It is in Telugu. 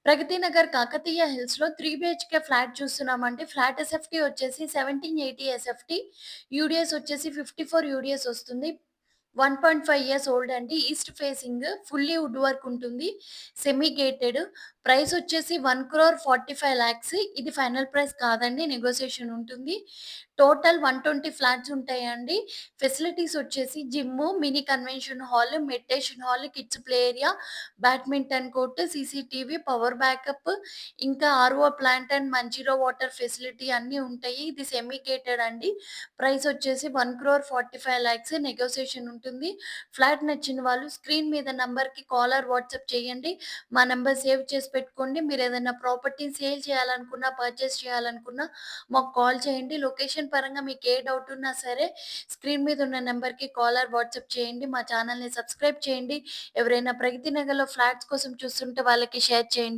ప్రగతి నగర్ కాకతీయ హిల్స్‌లో 3 బీహెచ్‌కే ఫ్లాట్ చూస్తున్నామండి. ఫ్లాట్ ఎస్ఎఫ్‌టీ వచ్చేసి 1780 ఎస్ఎఫ్‌టీ. యూడీఎస్ వచ్చేసి 54 యూడీఎస్ వస్తుంది. 1.5 ఇయర్స్ ఓల్డ్ అండి. East facing fully wood work ఉంటుంది. Semi gated. ప్రైస్ వచ్చేసి 1,45,00,000. ఇది ఫైనల్ ప్రైస్ కాదండి. నెగోషియేషన్ ఉంటుంది. టోటల్ 120 ఫ్లాట్స్ ఉంటాయండి. ఫెసిలిటీస్ వచ్చేసి gym, mini convention hall, meditation hall, kids play area, badminton court, CCTV, power backup, ఇంకా RO plant and Manjira water facility అన్నీ ఉంటాయి. ఇది సెమీ గేటెడ్ అండి. ప్రైస్ వచ్చేసి 1,45,00,000 నెగోషియేషన్ ఉంటుంది. ఫ్లాట్ నచ్చిన వాళ్ళు స్క్రీన్ మీద నంబర్‌కి కాల్ ఆర్ వాట్సాప్ చేయండి. మా నంబర్ సేవ్ చేసి పెట్టుకోండి. మీరేదైనా ప్రాపర్టీ సేల్ చేయాలనుకున్నా, పర్చేస్ చేయాలనుకున్నా మాకు కాల్ చేయండి. లొకేషన్ పరంగా మీకు ఏ డౌట్ ఉన్నా సరే స్క్రీన్ మీద ఉన్న నంబర్‌కి కాల్ ఆర్ వాట్సాప్ చేయండి. మా ఛానెల్‌ని సబ్స్క్రైబ్ చేయండి. ఎవరైనా ప్రగతి నగర్‌లో ఫ్లాట్స్ కోసం చూస్తుంటే వాళ్ళకి షేర్ చేయండి.